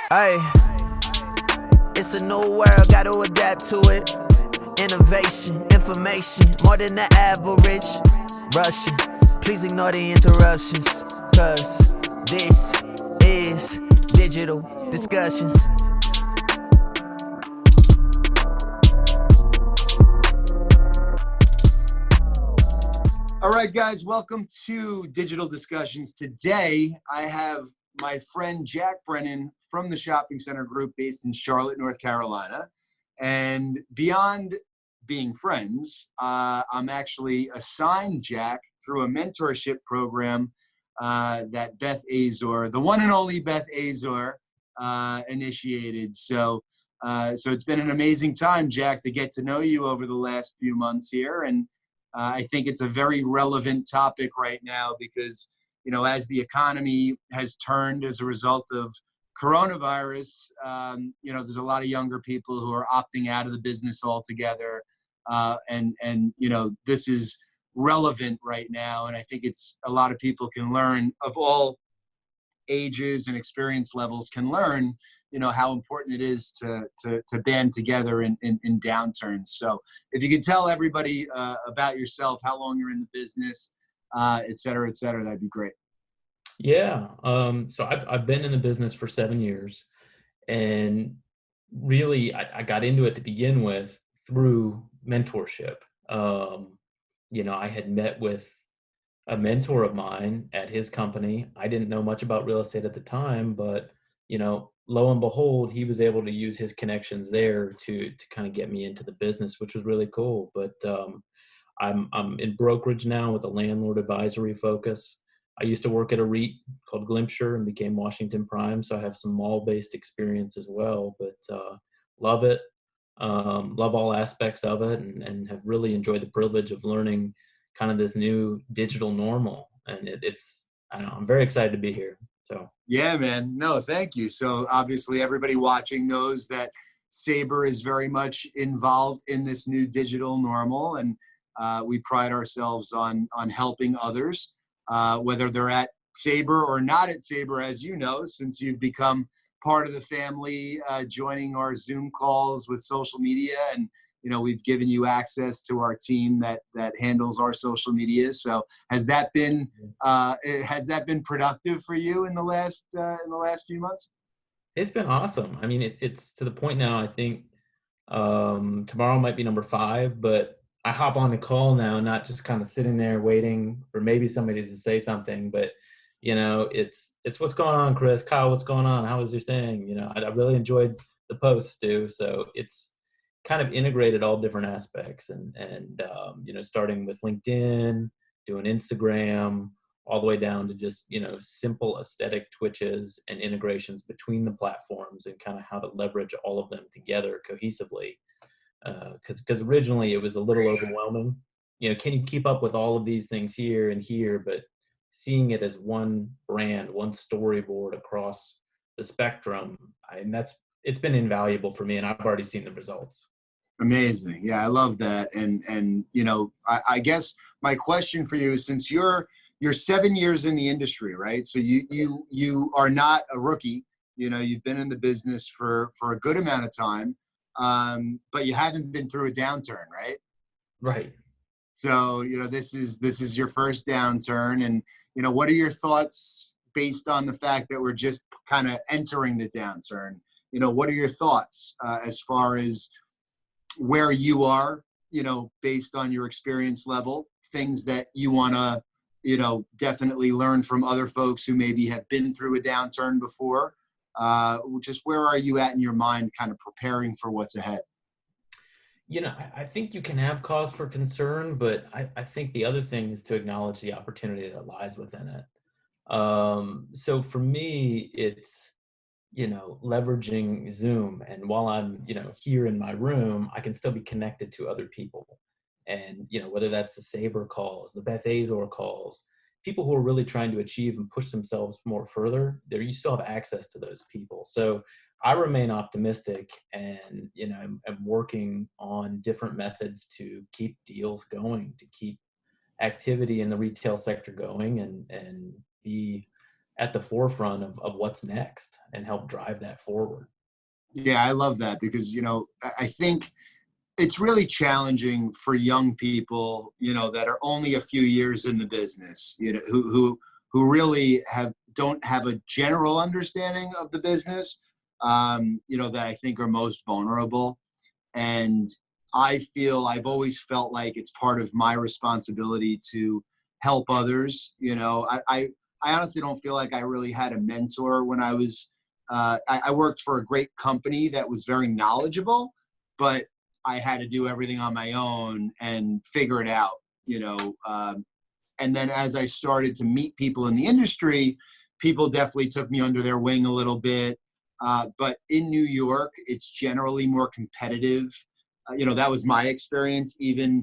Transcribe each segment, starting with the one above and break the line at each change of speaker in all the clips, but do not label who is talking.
Hey, it's a new world, gotta adapt to it. Innovation, information, more than the average. Rushing, please ignore the interruptions. Cause this is digital discussions.
All right, guys, welcome to Digital Discussions. Today, I have my friend Jack Brennan from the Shopping Center Group based in Charlotte, North Carolina. And beyond being friends, I'm actually assigned Jack through a mentorship program that Beth Azor, the one and only Beth Azor, initiated. So it's been an amazing time, Jack, to get to know you over the last few months here. And I think it's a very relevant topic right now because, you know, as the economy has turned as a result of coronavirus, you know, there's a lot of younger people who are opting out of the business altogether. And you know, this is relevant right now. And I think it's a lot of people can learn of all ages and experience levels can learn, you know, how important it is to band together in downturns. So if you could tell everybody about yourself, how long you're in the business, et cetera, that'd be great.
Yeah. So I've been in the business for 7 years, and really I got into it to begin with through mentorship. You know, I had met with a mentor of mine at his company. I didn't know much about real estate at the time, but you know, lo and behold, he was able to use his connections there to kind of get me into the business, which was really cool. But I'm in brokerage now with a landlord advisory focus. I used to work at a REIT called Glimpshire and became Washington Prime, so I have some mall-based experience as well. But love it, love all aspects of it, and have really enjoyed the privilege of learning kind of this new digital normal. And I don't know, I'm very excited to be here. So
Yeah, man. No, thank you. So obviously everybody watching knows that Sabre is very much involved in this new digital normal, and we pride ourselves on helping others, whether they're at Sabre or not at Sabre, as you know, since you've become part of the family, joining our Zoom calls with social media. And you know, we've given you access to our team that handles our social media. So has that been productive for you in the last few months?
it's been awesome. I mean, it's to the point now, I think tomorrow might be number 5, but I hop on the call now, not just kind of sitting there waiting for maybe somebody to say something, but you know, it's what's going on, Chris, Kyle, what's going on? How was your thing? You know, I really enjoyed the posts too. So it's kind of integrated all different aspects, and you know, starting with LinkedIn, doing Instagram, all the way down to just, you know, simple aesthetic twitches and integrations between the platforms and kind of how to leverage all of them together cohesively. Because originally it was a little overwhelming. You know, can you keep up with all of these things here and here? But seeing it as one brand, one storyboard across the spectrum, and it's been invaluable for me, and I've already seen the results.
Amazing. Yeah, I love that. And you know, I guess my question for you is, since you're 7 years in the industry, right? So you are not a rookie. You know, you've been in the business for a good amount of time, but you haven't been through a downturn, right?
Right.
So you know, this is your first downturn, and you know, what are your thoughts based on the fact that we're just kind of entering the downturn? You know, what are your thoughts as far as where you are, you know, based on your experience level, things that you want to, you know, definitely learn from other folks who maybe have been through a downturn before. Just where are you at in your mind, kind of preparing for what's ahead?
You know, I think you can have cause for concern, but I think the other thing is to acknowledge the opportunity that lies within it. So for me, it's, you know, leveraging Zoom. And while I'm, you know, here in my room, I can still be connected to other people. And, you know, whether that's the Sabre calls, the Beth Azor calls, people who are really trying to achieve and push themselves more further, there you still have access to those people. So I remain optimistic, and, you know, I'm working on different methods to keep deals going, to keep activity in the retail sector going, and be at the forefront of what's next and help drive that forward.
Yeah, I love that because, I think it's really challenging for young people, that are only a few years in the business, who really don't have a general understanding of the business, that I think are most vulnerable. And I've always felt like it's part of my responsibility to help others. I honestly don't feel like I really had a mentor when I was, I worked for a great company that was very knowledgeable, but I had to do everything on my own and figure it out, and then as I started to meet people in the industry, people definitely took me under their wing a little bit. But in New York, it's generally more competitive. That was my experience. Even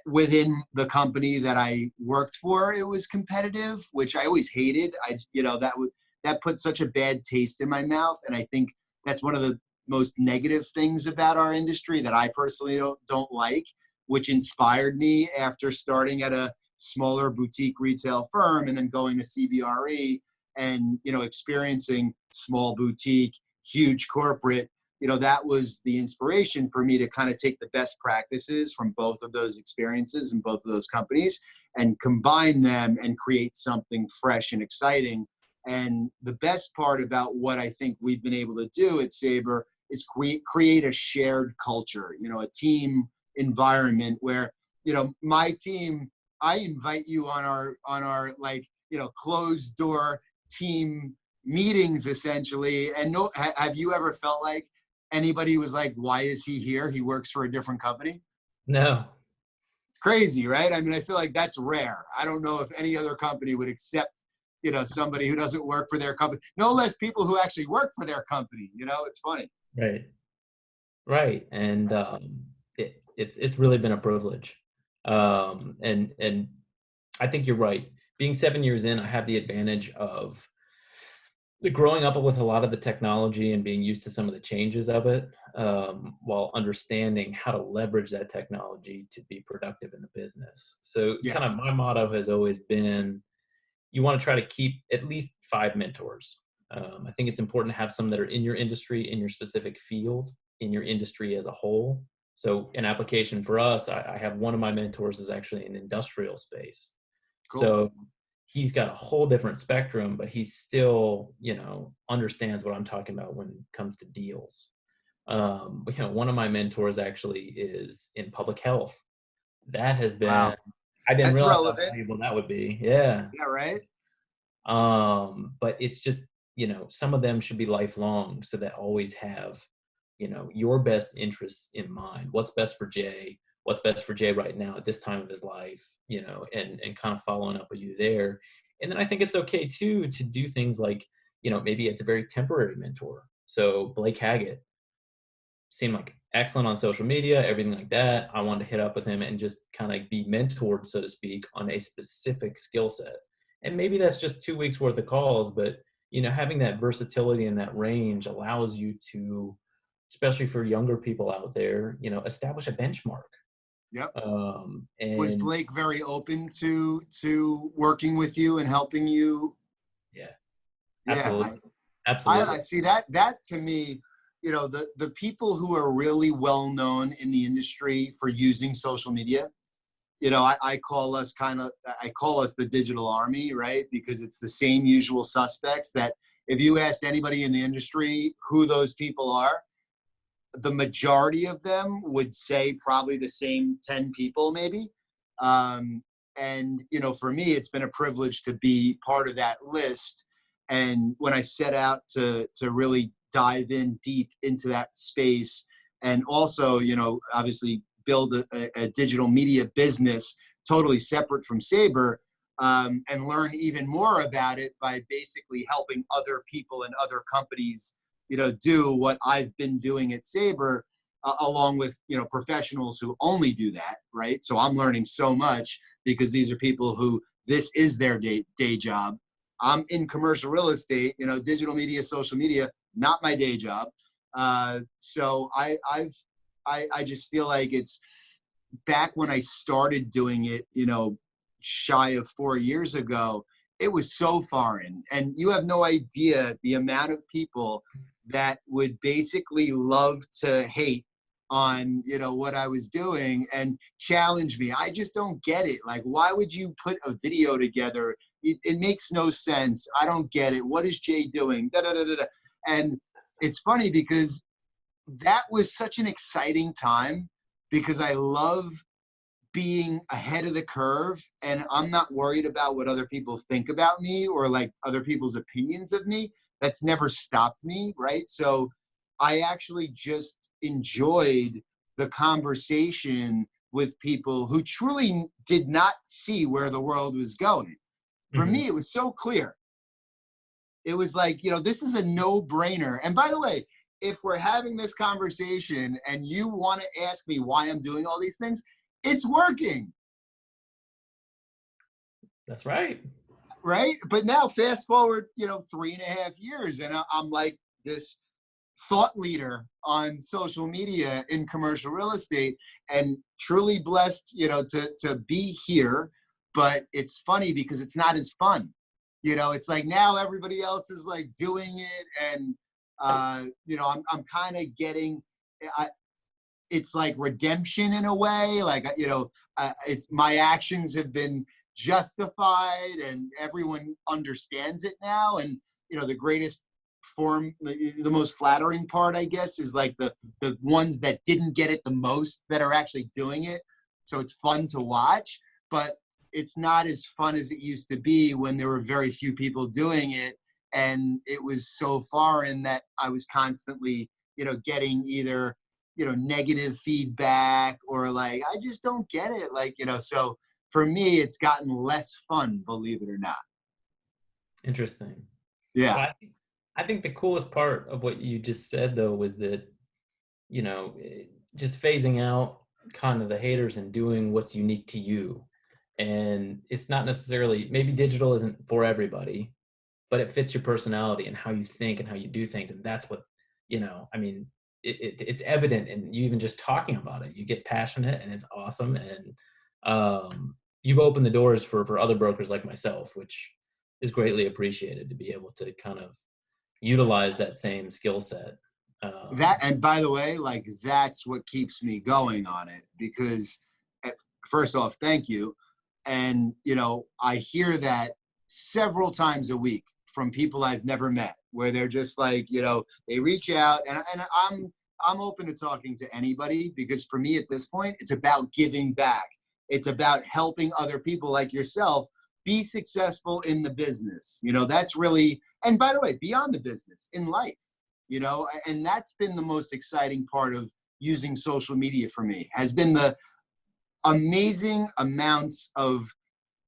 within the company that I worked for, it was competitive, which I always hated. That put such a bad taste in my mouth. And I think that's one of the most negative things about our industry that I personally don't like, which inspired me after starting at a smaller boutique retail firm and then going to CBRE and, experiencing small boutique, huge corporate. That was the inspiration for me to kind of take the best practices from both of those experiences and both of those companies and combine them and create something fresh and exciting. And the best part about what I think we've been able to do at Sabre is create a shared culture, a team environment where, my team, I invite you on our closed door team meetings essentially. And have you ever felt like anybody was like, why is he here? He works for a different company.
No.
It's crazy, right? I mean, I feel like that's rare. I don't know if any other company would accept, somebody who doesn't work for their company, no less people who actually work for their company. It's funny.
Right. And it's really been a privilege. And I think you're right. Being 7 years in, I have the advantage of growing up with a lot of the technology and being used to some of the changes of it, while understanding how to leverage that technology to be productive in the business. So kind of my motto has always been, you want to try to keep at least 5 mentors. I think it's important to have some that are in your industry, in your specific field, in your industry as a whole. So an application for us, I have one of my mentors is actually in industrial space. Cool. So he's got a whole different spectrum, but he still, understands what I'm talking about when it comes to deals. One of my mentors actually is in public health. That has been, wow. I didn't realize relevant. How valuable that would be. Yeah.
Yeah, right.
But it's just, some of them should be lifelong, so that always have, your best interests in mind. What's best for Jay? What's best for Jay right now at this time of his life, and kind of following up with you there. And then I think it's okay too, to do things like, maybe it's a very temporary mentor. So Blake Haggett seemed like excellent on social media, everything like that. I wanted to hit up with him and just kind of be mentored, so to speak, on a specific skill set. And maybe that's just 2 weeks worth of calls, but, having that versatility and that range allows you to, especially for younger people out there, establish a benchmark.
Yep.
And
was Blake very open to working with you and helping you?
Yeah, absolutely. Absolutely.
I see that to me, the people who are really well known in the industry for using social media, I call us the digital army, right? Because it's the same usual suspects that if you asked anybody in the industry who those people are, the majority of them would say probably the same 10 people maybe. And, for me, it's been a privilege to be part of that list. And when I set out to really dive in deep into that space and also, obviously build a digital media business totally separate from Sabre, and learn even more about it by basically helping other people and other companies do what I've been doing at Sabre, along with, professionals who only do that, right? So I'm learning so much because these are people who this is their day job. I'm in commercial real estate, digital media, social media, not my day job. So I just feel like it's back when I started doing it, shy of 4 years ago, it was so foreign. And you have no idea the amount of people that would basically love to hate on, you know, what I was doing and challenge me. I just don't get it. Like, why would you put a video together? It makes no sense. I don't get it. What is Jay doing? Da, da, da, da, da. And it's funny because that was such an exciting time because I love being ahead of the curve and I'm not worried about what other people think about me or like other people's opinions of me. That's never stopped me, right? So I actually just enjoyed the conversation with people who truly did not see where the world was going. For me, it was so clear. It was like, you know, this is a no-brainer. And by the way, if we're having this conversation and you want to ask me why I'm doing all these things, it's working.
That's right.
Right? But now fast forward, you know, 3.5 years and I'm like this thought leader on social media in commercial real estate and truly blessed, you know, to be here. But it's funny because it's not as fun. You know, it's like now everybody else is like doing it. And, you know, I'm kind of getting, it's like redemption in a way. Like, you know, it's my actions have been justified and everyone understands it now. And, you know, the greatest form, the most flattering part, I guess, is like the ones that didn't get it the most that are actually doing it. So it's fun to watch, but it's not as fun as it used to be when there were very few people doing it. And it was so foreign that I was constantly, you know, getting either, you know, negative feedback or like, I just don't get it. Like, you know, so for me, it's gotten less fun, believe it or not.
Interesting.
Yeah.
Well, I think the coolest part of what you just said, though, was that, you know, just phasing out kind of the haters and doing what's unique to you. And it's not necessarily, maybe digital isn't for everybody, but it fits your personality and how you think and how you do things. And that's what, you know, I mean, it's evident in you even just talking about it. You get passionate and it's awesome. And you've opened the doors for other brokers like myself, which is greatly appreciated to be able to kind of utilize that same skill set.
That, and by the way, like that's what keeps me going on it because first off, thank you. And, you know, I hear that several times a week from people I've never met where they're just like, you know, they reach out and I'm open to talking to anybody because for me at this point, it's about giving back. It's about helping other people like yourself be successful in the business. You know, that's really, and by the way, beyond the business, in life, you know, and that's been the most exciting part of using social media for me, has been the amazing amounts of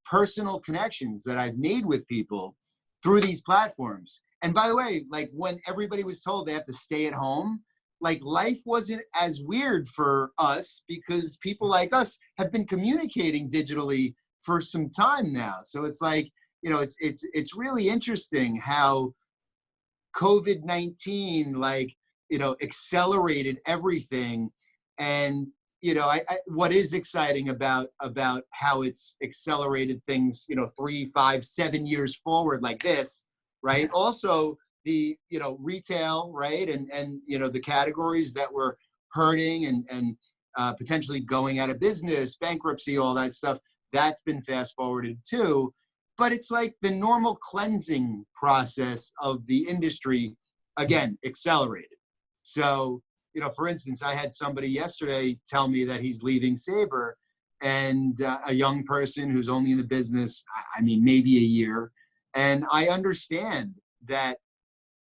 personal connections that I've made with people through these platforms. And by the way, like when everybody was told they have to stay at home, like life wasn't as weird for us because people like us have been communicating digitally for some time now. So it's like, you know, it's really interesting how COVID-19, like, you know, accelerated everything. And, you know, what is exciting about how it's accelerated things, you know, 3, 5, 7 years forward like this, right? Also the, you know, retail, right? And, you know, the categories that were hurting and potentially going out of business, bankruptcy, all that stuff, that's been fast forwarded too. But it's like the normal cleansing process of the industry, again, accelerated. So, you know, for instance, I had somebody yesterday tell me that he's leaving Sabre, and a young person who's only in the business, I mean, maybe a year. And I understand that,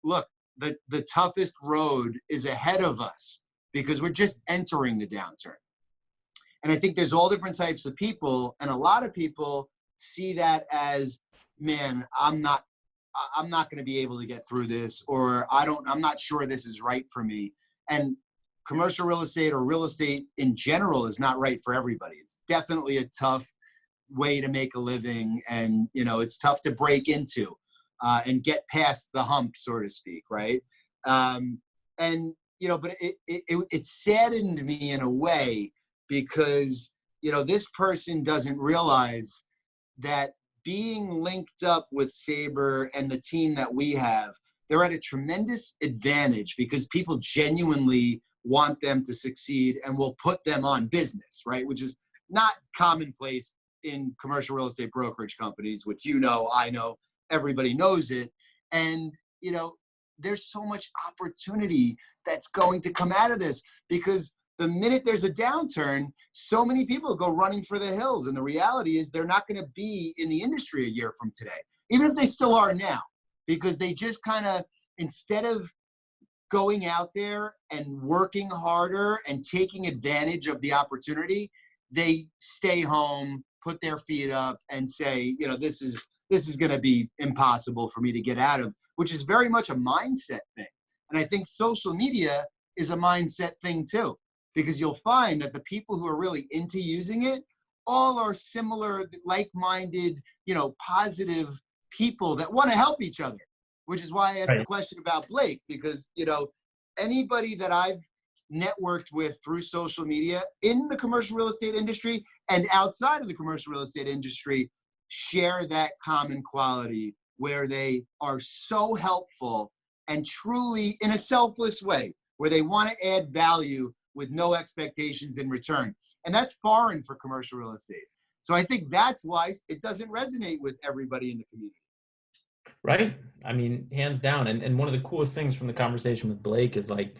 look, the toughest road is ahead of us because we're just entering the downturn. And I think there's all different types of people, and a lot of people see that as, man, I'm not going to be able to get through this, or I'm not sure this is right for me. And commercial real estate or real estate in general is not right for everybody. It's definitely a tough way to make a living, and, you know, it's tough to break into and get past the hump, so to speak, right? And, you know, but it saddened me in a way because, you know, this person doesn't realize that being linked up with Sabre and the team that we have, they're at a tremendous advantage because people genuinely want them to succeed and will put them on business, right? Which is not commonplace in commercial real estate brokerage companies, which you know, I know, everybody knows it. And, you know, there's so much opportunity that's going to come out of this because the minute there's a downturn, so many people go running for the hills. And the reality is they're not going to be in the industry a year from today, even if they still are now, because they just kind of, instead of going out there and working harder and taking advantage of the opportunity, they stay home, put their feet up and say, you know, this is going to be impossible for me to get out of, which is very much a mindset thing. And I think social media is a mindset thing too, because you'll find that the people who are really into using it all are similar, like-minded, you know, positive people that want to help each other, which is why I asked the question about Blake, because, you know, anybody that I've networked with through social media in the commercial real estate industry and outside of the commercial real estate industry share that common quality where they are so helpful and truly in a selfless way, where they want to add value with no expectations in return. And that's foreign for commercial real estate. So I think that's why it doesn't resonate with everybody in the community.
Right. I mean, hands down. And one of the coolest things from the conversation with Blake is like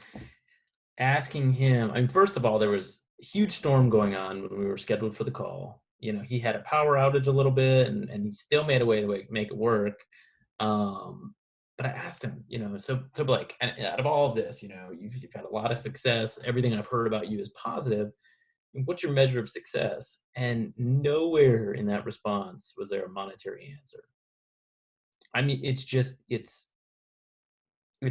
asking him, I mean, first of all, there was a huge storm going on when we were scheduled for the call. You know, he had a power outage a little bit and he still made a way to make it work. But I asked him, you know, so Blake, and out of all of this, you know, you've had a lot of success. Everything I've heard about you is positive. What's your measure of success? And nowhere in that response was there a monetary answer. I mean, it's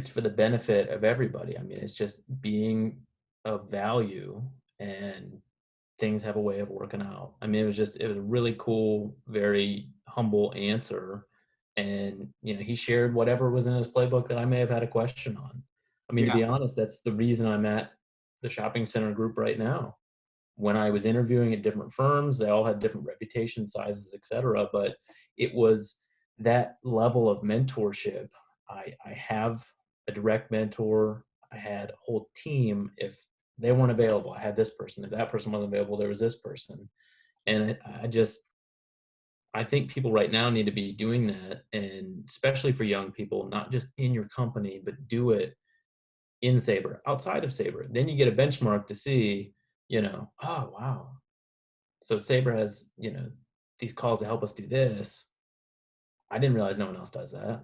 for the benefit of everybody. I mean, it's just being of value and things have a way of working out. I mean, it was a really cool, very humble answer. And, you know, he shared whatever was in his playbook that I may have had a question on. I mean, to be honest, that's the reason I'm at the shopping center group right now. When I was interviewing at different firms, they all had different reputation sizes, et cetera. But it was that level of mentorship. I have a direct mentor. I had a whole team. If they weren't available, I had this person. If that person wasn't available, there was this person. And I think people right now need to be doing that, and especially for young people, not just in your company, but do it in Sabre, outside of Sabre. Then you get a benchmark to see, you know, oh, wow. So Sabre has, you know, these calls to help us do this. I didn't realize no one else does that.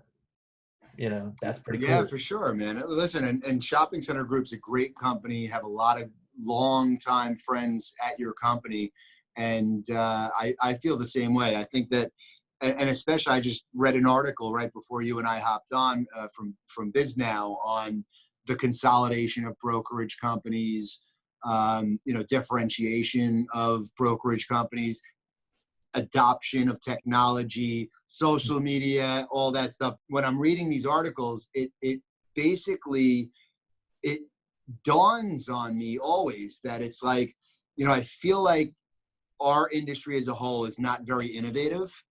You know, that's pretty cool.
Yeah, for sure, man. Listen, and Shopping Center Group's a great company, have a lot of long-time friends at your company. And I feel the same way. I think that, and especially I just read an article right before you and I hopped on from BizNow on the consolidation of brokerage companies, you know, differentiation of brokerage companies, adoption of technology, social media, all that stuff. When I'm reading these articles, it basically, it dawns on me always that it's like, you know, I feel like our industry as a whole is not very innovative.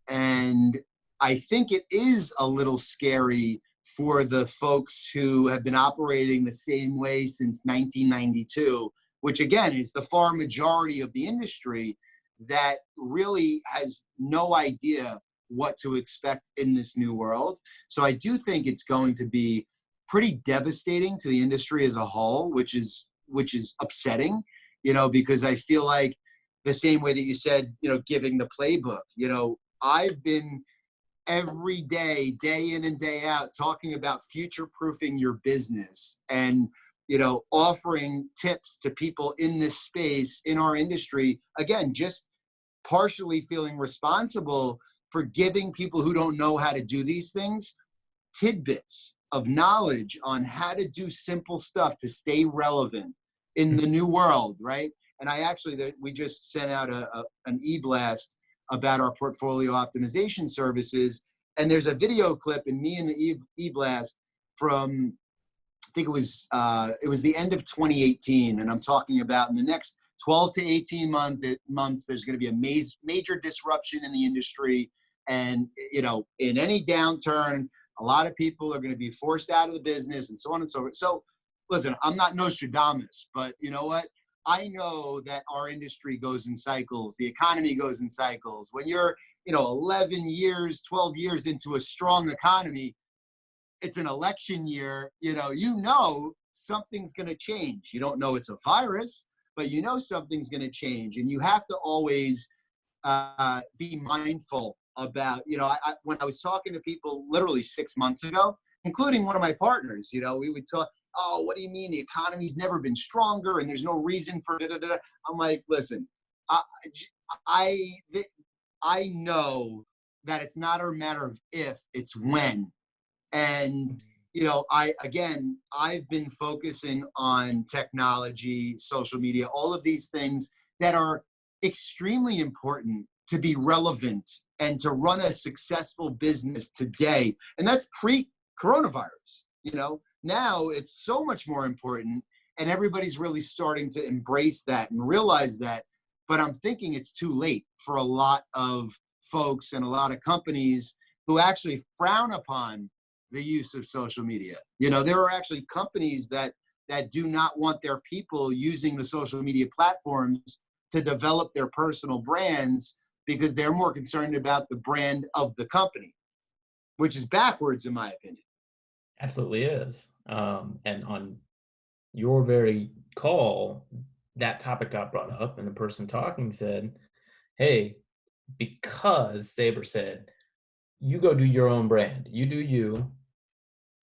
And I think it is a little scary for the folks who have been operating the same way since 1992, which again is the far majority of the industry that really has no idea what to expect in this new world. So I do think it's going to be pretty devastating to the industry as a whole, which is upsetting, you know, because I feel like the same way that you said, you know, giving the playbook, you know, I've been every day, day in and day out, talking about future-proofing your business and, you know, offering tips to people in this space, in our industry. Again, just partially feeling responsible for giving people who don't know how to do these things tidbits of knowledge on how to do simple stuff to stay relevant in the new world, right? And we just sent out an e-blast about our portfolio optimization services. And there's a video clip in me in the e-blast from, I think it was the end of 2018. And I'm talking about in the next 12 to 18 months, there's going to be a major disruption in the industry. And, in any downturn, a lot of people are going to be forced out of the business and so on and so forth. So listen, I'm not Nostradamus, but you know what? I know that our industry goes in cycles. The economy goes in cycles. When you're, 11 years, 12 years into a strong economy, it's an election year, something's going to change. You don't know it's a virus, but something's going to change. And you have to always be mindful about, when I was talking to people literally 6 months ago, including one of my partners, we would talk, oh, what do you mean? The economy's never been stronger and there's no reason for da-da-da. I'm like, listen, I know that it's not a matter of if, it's when. And, I've been focusing on technology, social media, all of these things that are extremely important to be relevant and to run a successful business today. And that's pre-coronavirus, Now it's so much more important, and everybody's really starting to embrace that and realize that. But I'm thinking it's too late for a lot of folks and a lot of companies who actually frown upon the use of social media. There are actually companies that do not want their people using the social media platforms to develop their personal brands because they're more concerned about the brand of the company, which is backwards in my opinion.
Absolutely is. And on your very call, that topic got brought up, and the person talking said, hey, because Sabre said, you go do your own brand, you do you,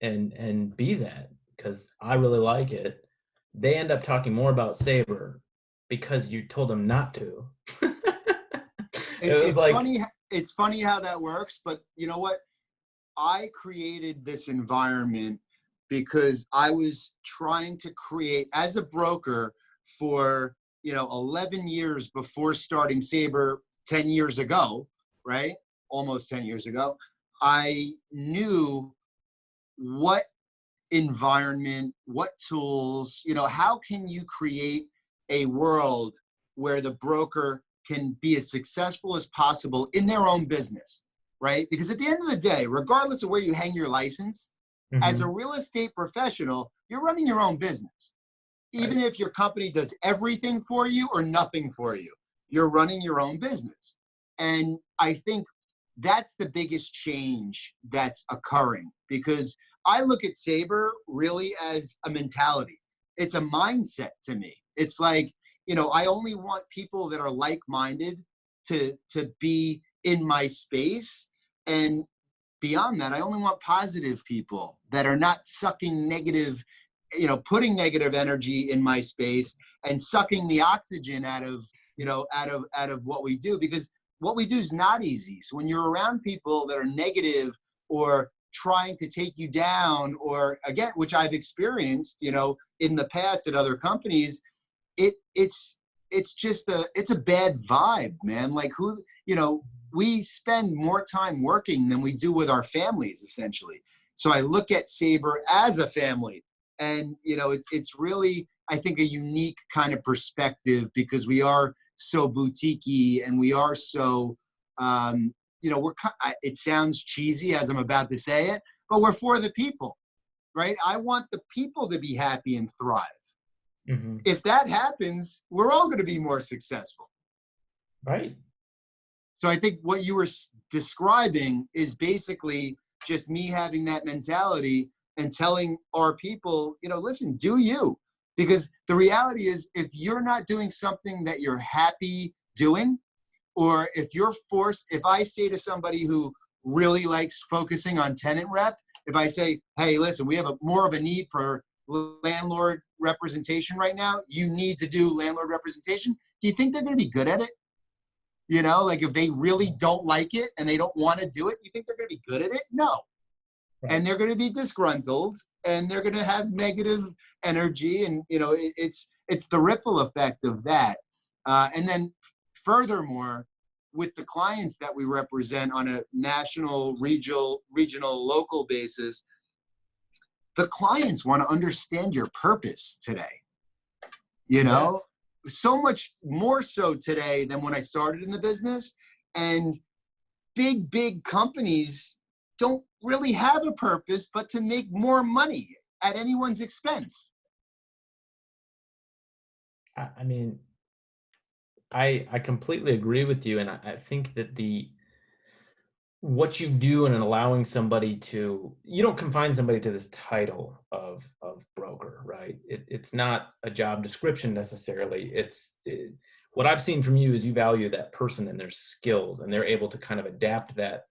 and be that, because I really like it. They end up talking more about Sabre because you told them not to.
It's funny how that works, but you know what? I created this environment because I was trying to create, as a broker for, 11 years before starting Sabre 10 years ago, right? Almost 10 years ago, I knew what environment, what tools, how can you create a world where the broker can be as successful as possible in their own business, right? Because at the end of the day, regardless of where you hang your license, as a real estate professional, you're running your own business. Even if your company does everything for you or nothing for you, you're running your own business. And I think that's the biggest change that's occurring, because I look at Sabre really as a mentality. It's a mindset to me. It's like, I only want people that are like-minded to be in my space. And beyond that, I only want positive people that are not sucking negative, putting negative energy in my space and sucking the oxygen out of what we do, because what we do is not easy. So when you're around people that are negative or trying to take you down, or again, which I've experienced, in the past at other companies, it's a bad vibe, man. Like we spend more time working than we do with our families, essentially. So I look at Sabre as a family, and it's really, I think, a unique kind of perspective, because we are so boutique-y and we are so, it sounds cheesy as I'm about to say it, but we're for the people, right? I want the people to be happy and thrive. If that happens, we're all going to be more successful.
Right.
So I think what you were describing is basically just me having that mentality and telling our people, listen, do you. Because the reality is, if you're not doing something that you're happy doing, or if you're forced, if I say to somebody who really likes focusing on tenant rep, if I say, hey, listen, we have more of a need for landlord representation right now, you need to do landlord representation, do you think they're going to be good at it? Like if they really don't like it and they don't want to do it, you think they're going to be good at it? No. Right. And they're going to be disgruntled, and they're going to have negative energy, and it's the ripple effect of that. And then furthermore, with the clients that we represent on a national, regional, local basis, the clients want to understand your purpose today. So much more so today than when I started in the business. And big companies don't really have a purpose but to make more money at anyone's expense.
I mean, I completely agree with you, and I think that what you do in allowing somebody to, you don't confine somebody to this title of broker, right? It's not a job description necessarily. What I've seen from you is you value that person and their skills, and they're able to kind of adapt that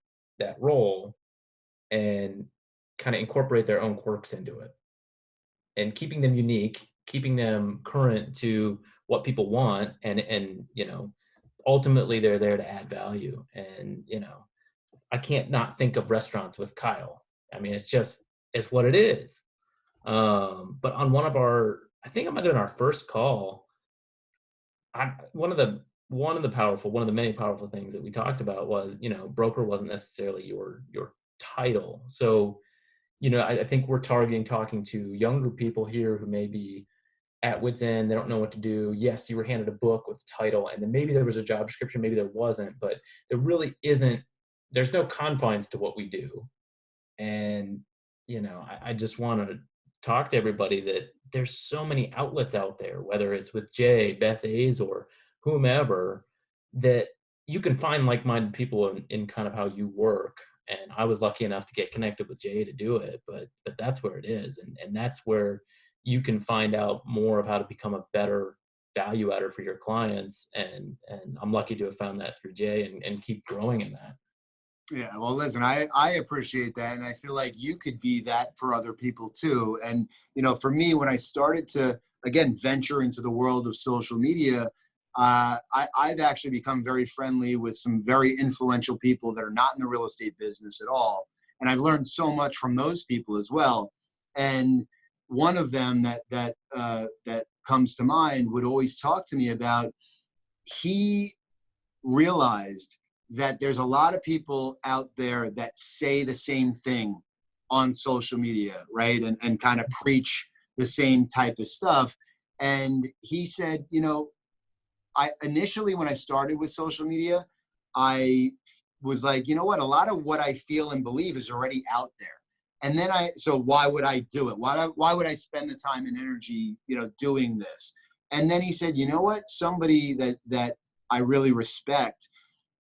role and kind of incorporate their own quirks into it, and keeping them unique, keeping them current to what people want, and ultimately they're there to add value. And I can't not think of restaurants with Kyle. I mean, it's what it is. But on I think it might have been our first call, one of the many powerful things that we talked about was, broker wasn't necessarily your title. So, I think we're talking to younger people here who may be at wit's end. They don't know what to do. Yes, you were handed a book with a title, and then maybe there was a job description, maybe there wasn't, but there really isn't. There's no confines to what we do. And, I just want to talk to everybody that there's so many outlets out there, whether it's with Jay, Beth A's, or whomever, that you can find like-minded people in kind of how you work. And I was lucky enough to get connected with Jay to do it, but that's where it is. And that's where you can find out more of how to become a better value adder for your clients. And I'm lucky to have found that through Jay and keep growing in that.
Yeah, well, listen, I appreciate that. And I feel like you could be that for other people too. And, for me, when I started to, again, venture into the world of social media, I've actually become very friendly with some very influential people that are not in the real estate business at all. And I've learned so much from those people as well. And one of them that comes to mind would always talk to me about, he realized that there's a lot of people out there that say the same thing on social media, right? And kind of preach the same type of stuff. And he said, I initially, when I started with social media, I was like, you know what? A lot of what I feel and believe is already out there. And then so why would I do it? Why would I spend the time and energy, doing this? And then he said, you know what? Somebody that I really respect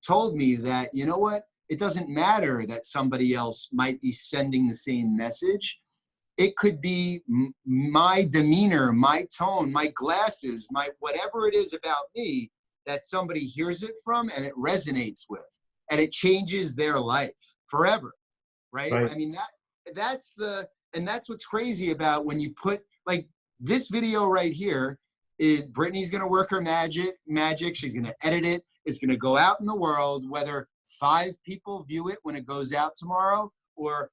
told me that, you know what? It doesn't matter that somebody else might be sending the same message. It could be my demeanor, my tone, my glasses, my whatever it is about me that somebody hears it from and it resonates with, and it changes their life forever, right? I mean, that's what's crazy about when you put, like, this video right here is Brittany's going to work her magic. She's going to edit it. It's going to go out in the world, whether 5 people view it when it goes out tomorrow or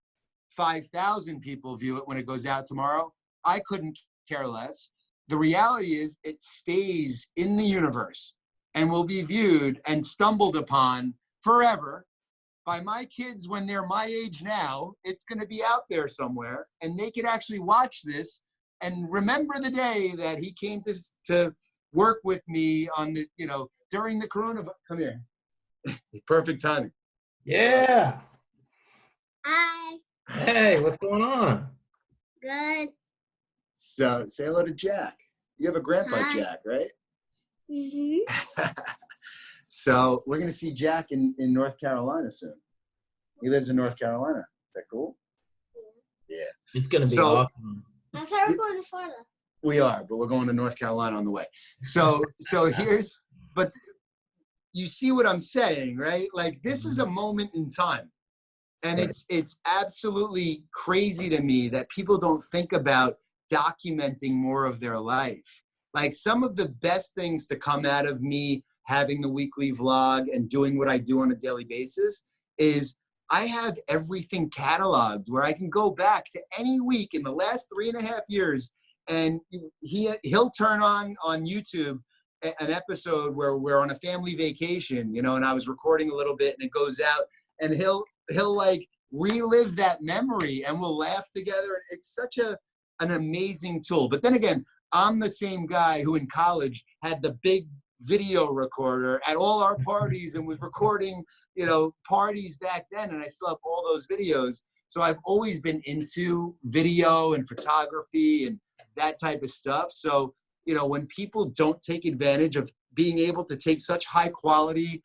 5,000 people view it when it goes out tomorrow. I couldn't care less. The reality is it stays in the universe and will be viewed and stumbled upon forever by my kids when they're my age now. It's going to be out there somewhere, and they could actually watch this and remember the day that he came to work with me on the, during the coronavirus. Come here. Perfect timing.
Yeah.
Hi.
Hey, what's going on?
Good.
So say hello to Jack. You have a grandpa,
Hi.
Jack, right?
Mm-hmm.
So we're going to see Jack in North Carolina soon. He lives in North Carolina. Is that cool? Yeah.
It's going to be awesome.
I thought we were going to Florida.
We are, but we're going to North Carolina on the way. So but you see what I'm saying, right? Like, this is a moment in time. And it's absolutely crazy to me that people don't think about documenting more of their life. Like, some of the best things to come out of me having the weekly vlog and doing what I do on a daily basis is I have everything cataloged where I can go back to any week in the last 3.5 years, and he'll turn on YouTube an episode where we're on a family vacation, and I was recording a little bit and it goes out, and he'll like relive that memory and we'll laugh together. It's such an amazing tool. But then again, I'm the same guy who in college had the big video recorder at all our parties and was recording parties back then, and I still have all those videos. So I've always been into video and photography and that type of stuff. So, when people don't take advantage of being able to take such high quality,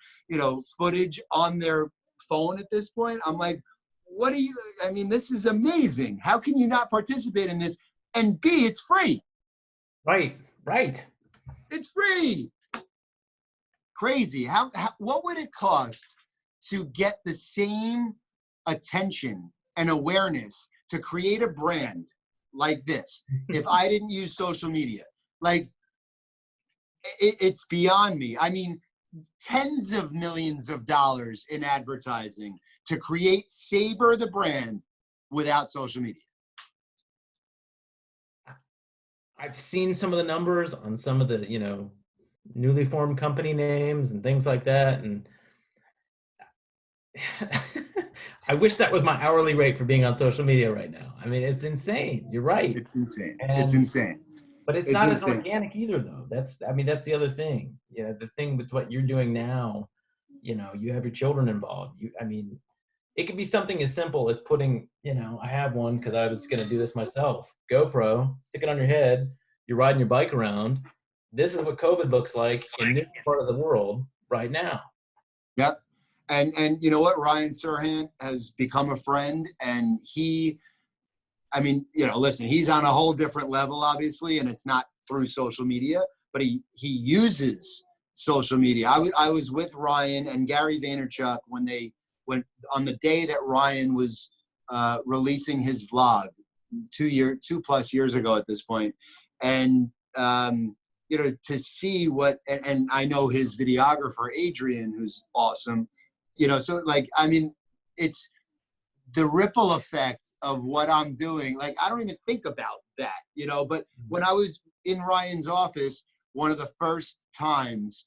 footage on their phone at this point, I'm like, this is amazing. How can you not participate in this? And B, it's free.
Right.
It's free. Crazy. What would it cost to get the same attention and awareness to create a brand like this if I didn't use social media? Like, it's beyond me. I mean, tens of millions of dollars in advertising to create Sabre the brand without social media.
I've seen some of the numbers on some of the, newly formed company names and things like that. And I wish that was my hourly rate for being on social media right now. I mean, it's insane. You're right.
It's insane.
And,
it's insane.
But it's not insane. As organic either, though. That's the other thing. The thing with what you're doing now, you have your children involved. It could be something as simple as putting, I have one because I was going to do this myself. GoPro, stick it on your head. You're riding your bike around. This is what COVID looks like in this part of the world right now.
Yep. And you know what? Ryan Serhant has become a friend, and listen, he's on a whole different level, obviously, and it's not through social media, but he uses social media. I was with Ryan and Gary Vaynerchuk when on the day that Ryan was releasing his vlog 2+ years ago at this point. And, to see and I know his videographer, Adrian, who's awesome, it's the ripple effect of what I'm doing. Like, I don't even think about that, but when I was in Ryan's office, one of the first times,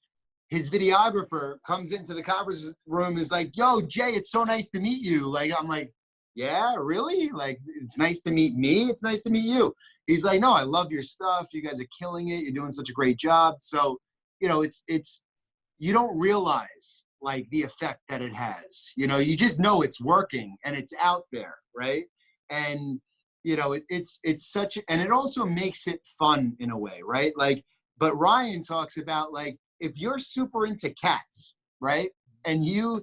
his videographer comes into the conference room, is like, "Yo, Jay, it's so nice to meet you." Like, I'm like, "Yeah, really? Like, it's nice to meet me. It's nice to meet you." He's like, "No, I love your stuff. You guys are killing it. You're doing such a great job." So, it's you don't realize like the effect that it has. You just know it's working and it's out there, right? And it's such, and it also makes it fun in a way, right? Like, but Ryan talks about, like, if you're super into cats, right? And you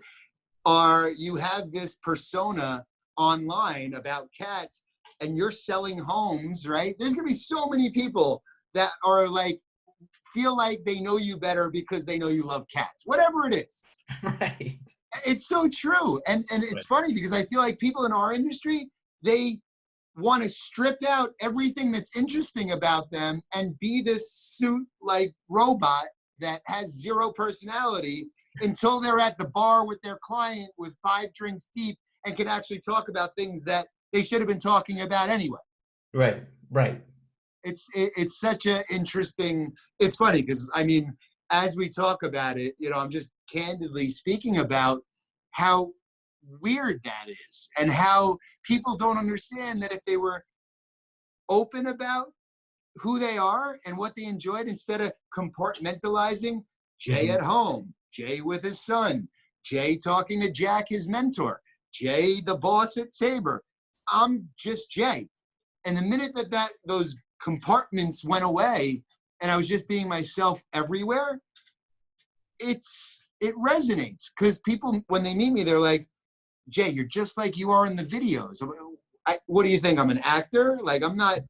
have this persona online about cats and you're selling homes, right? There's gonna be so many people that are like, feel like they know you better because they know you love cats, whatever it is.
Right.
It's so true. And it's funny because I feel like people in our industry, they want to strip out everything that's interesting about them and be this suit like robot that has zero personality until they're at the bar with their client with 5 drinks deep and can actually talk about things that they should have been talking about anyway.
Right.
It's such a interesting, it's funny because as we talk about it, I'm just candidly speaking about how weird that is and how people don't understand that if they were open about who they are and what they enjoyed, instead of compartmentalizing Jay at home, Jay with his son, Jay talking to Jack, his mentor, Jay, the boss at Sabre, I'm just Jay. And the minute that those compartments went away and I was just being myself everywhere, it resonates because people, when they meet me, they're like, "Jay, you're just like you are in the videos." What do you think? I'm an actor? Like, I'm not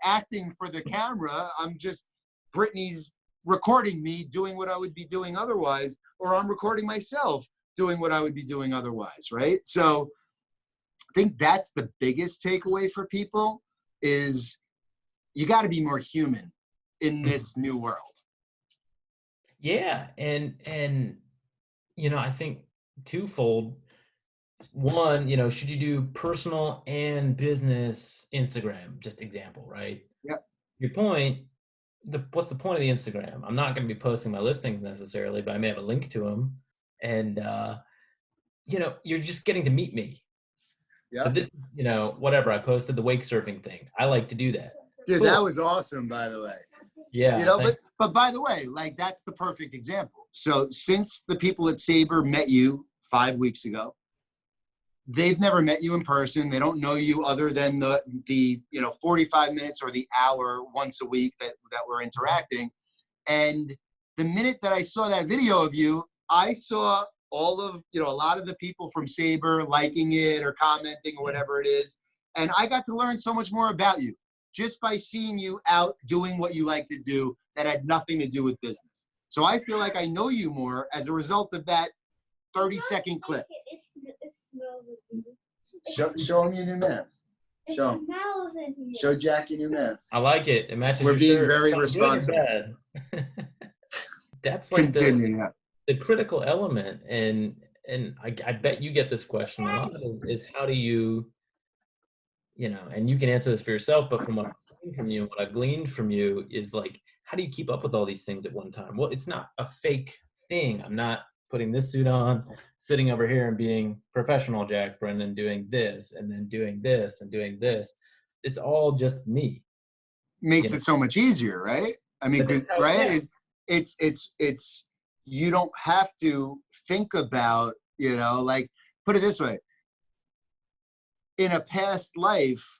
acting for the camera. I'm just, Brittany's recording me doing what I would be doing otherwise, or I'm recording myself doing what I would be doing otherwise, right? So I think that's the biggest takeaway for people is you got to be more human in this new world.
Yeah. And, I think twofold. One, should you do personal and business Instagram? Just example, right?
Yep.
Your point, what's the point of the Instagram? I'm not going to be posting my listings necessarily, but I may have a link to them. And, you're just getting to meet me.
Yeah.
So this, whatever, I posted the wake surfing thing. I like to do that.
Dude,
cool.
That was awesome, by the way.
Yeah.
But by the way, like, that's the perfect example. So since the people at Sabre met you 5 weeks ago, they've never met you in person. They don't know you other than the 45 minutes or the hour once a week that we're interacting. And the minute that I saw that video of you, I saw all of, a lot of the people from Sabre liking it or commenting or whatever it is. And I got to learn so much more about you just by seeing you out doing what you like to do that had nothing to do with business. So I feel like I know you more as a result of that 30-second clip. Show him your new mask. Show him. Show Jack your new mask.
I like it. It matches
We're
your
being
shirt.
very
Good or
responsible.
bad. That's like
Continue.
the critical element. And I bet you get this question a lot is how do you, and you can answer this for yourself, but from what I've seen from you, what I've gleaned from you is like, how do you keep up with all these things at one time? Well, it's not a fake thing. I'm not putting this suit on, sitting over here and being professional Jack Brennan, doing this and then doing this and doing this. It's all just me.
Makes it so much easier, right? I mean, right?
Yeah.
It's you don't have to think about, like, put it this way. In a past life,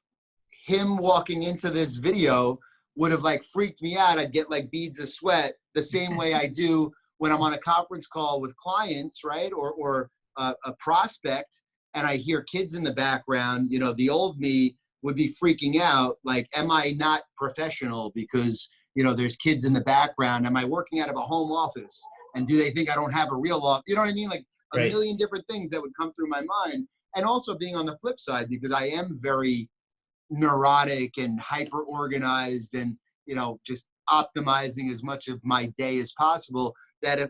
him walking into this video would have like freaked me out. I'd get like beads of sweat the same way I do when I'm on a conference call with clients, right? Or a prospect, and I hear kids in the background. The old me would be freaking out. Like, am I not professional because, there's kids in the background? Am I working out of a home office? And do they think I don't have a real office? You know what I mean? Like a million different things that would come through my mind. And also being on the flip side, because I am very neurotic and hyper organized and, just optimizing as much of my day as possible, that if,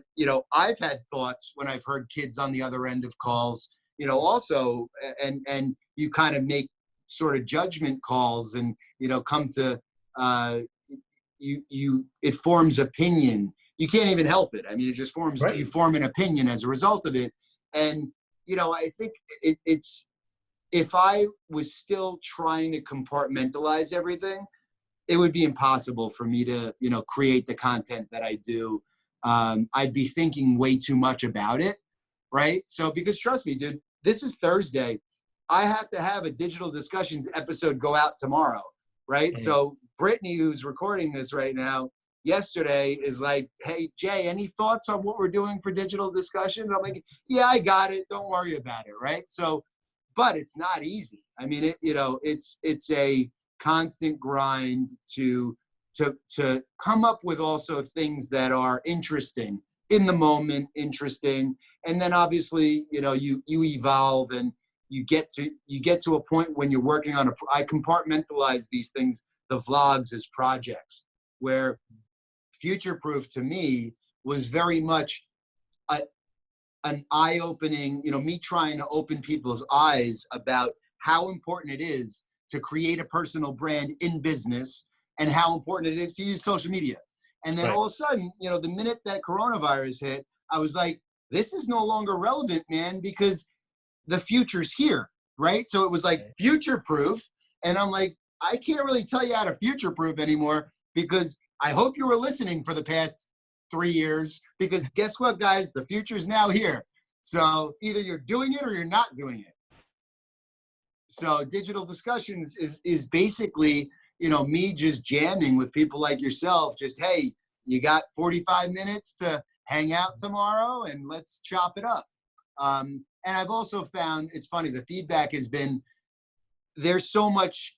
I've had thoughts when I've heard kids on the other end of calls, also, and you kind of make sort of judgment calls and, come to, it forms opinion. You can't even help it. I mean, it just forms, you form an opinion as a result of it. And, I think it's, if I was still trying to compartmentalize everything, it would be impossible for me to, create the content that I do. I'd be thinking way too much about it, right? So, because trust me, dude, this is Thursday. I have to have a Digital Discussions episode go out tomorrow, right? Mm-hmm. So Brittany, who's recording this right now, yesterday is like, hey, Jay, any thoughts on what we're doing for Digital Discussions? I'm like, yeah, I got it. Don't worry about it, right? So, but it's not easy. I mean, it's a constant grind to come up with also things that are interesting in the moment, interesting. And then obviously, you evolve and you get to a point when you're working on I compartmentalize these things, the vlogs as projects, where Future Proof to me was very much an eye-opening, me trying to open people's eyes about how important it is to create a personal brand in business and how important it is to use social media. And then all of a sudden, the minute that coronavirus hit, I was like, this is no longer relevant, man, because the future's here, right? So it was like future-proof. And I'm like, I can't really tell you how to future-proof anymore, because I hope you were listening for the past 3 years, because guess what, guys? The future's now here. So either you're doing it or you're not doing it. So Digital Discussions is basically, me just jamming with people like yourself. Just, hey, you got 45 minutes to hang out tomorrow and let's chop it up. And I've also found, it's funny, the feedback has been, there's so much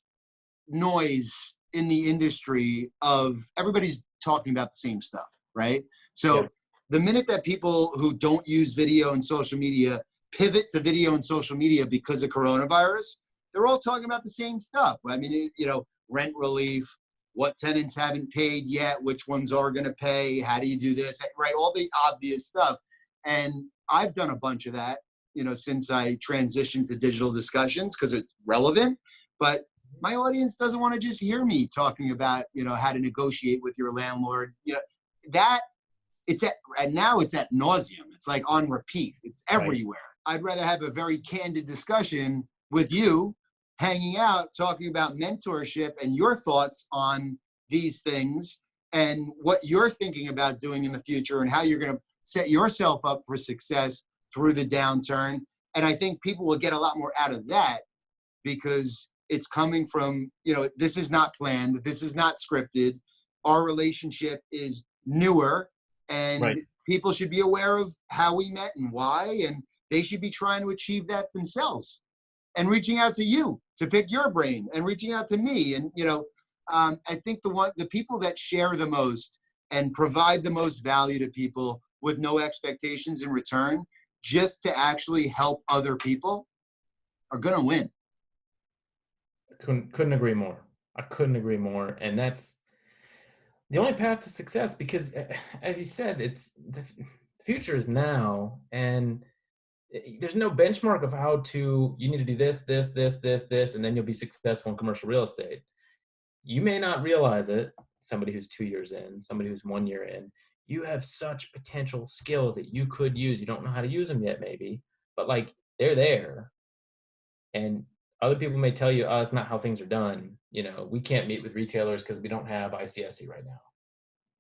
noise in the industry of everybody's talking about the same stuff, right? So the minute that people who don't use video and social media pivot to video and social media because of coronavirus, they're all talking about the same stuff. I mean, rent relief, what tenants haven't paid yet, which ones are going to pay, how do you do this, right? All the obvious stuff. And I've done a bunch of that, since I transitioned to Digital Discussions, because it's relevant. But my audience doesn't want to just hear me talking about, how to negotiate with your landlord. That now it's at nauseum. It's like on repeat. It's everywhere. I'd rather have a very candid discussion with you, hanging out, talking about mentorship and your thoughts on these things and what you're thinking about doing in the future and how you're going to set yourself up for success through the downturn. And I think people will get a lot more out of that because it's coming from, this is not planned. This is not scripted. Our relationship is newer, and
Right.
people should be aware of how we met and why, and they should be trying to achieve that themselves and reaching out to you to pick your brain and reaching out to me. And, I think the people that share the most and provide the most value to people with no expectations in return, just to actually help other people, are going to win.
Couldn't agree more. I couldn't agree more. And that's the only path to success, because as you said, it's the future is now, and there's no benchmark of how you need to do this, and then you'll be successful in commercial real estate. You may not realize it, somebody who's 2 years in, somebody who's 1 year in, you have such potential skills that you could use. You don't know how to use them yet, maybe, but like they're there. And other people may tell you, oh, that's not how things are done. We can't meet with retailers because we don't have ICSC right now.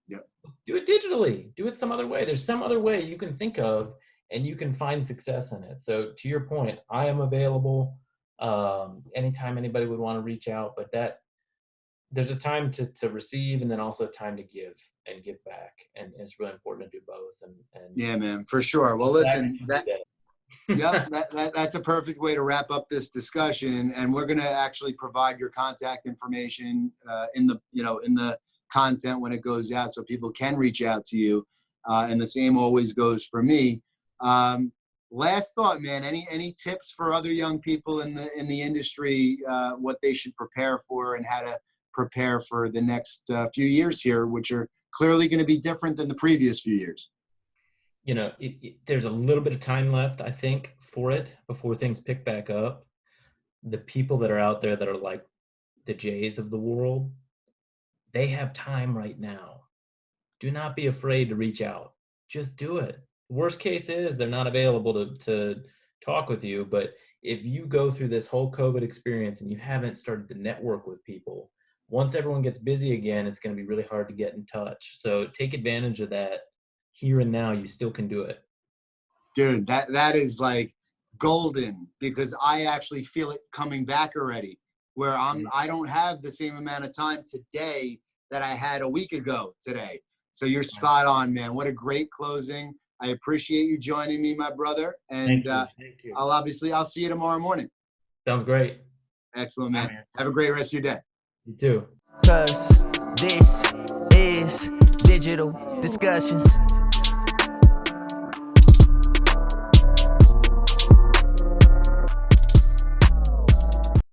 Yep.
Do it digitally. Do it some other way. There's some other way you can think of, and you can find success in it. So to your point, I am available anytime anybody would want to reach out, but there's a time to receive, and then also a time to give and give back. And it's really important to do both. And
yeah, man, for sure. Well, listen, that's a perfect way to wrap up this discussion. And we're going to actually provide your contact information in the content when it goes out, so people can reach out to you. And the same always goes for me. Last thought, man, any tips for other young people in the industry, what they should prepare for and how to prepare for the next few years here, which are clearly going to be different than the previous few years?
There's a little bit of time left, I think, for it before things pick back up. The people that are out there that are like the Jays of the world, they have time right now. Do not be afraid to reach out. Just do it. Worst case is they're not available to talk with you. But if you go through this whole COVID experience and you haven't started to network with people, once everyone gets busy again, it's going to be really hard to get in touch. So take advantage of that. Here and now, you still can do it.
Dude, that is like golden, because I actually feel it coming back already, where I don't have the same amount of time today that I had a week ago today. So you're spot on, man. What a great closing. I appreciate you joining me, my brother. And
Thank you.
I'll see you tomorrow morning.
Sounds great.
Excellent, man. Have a great rest of your day.
You too.
'Cause this is digital discussions.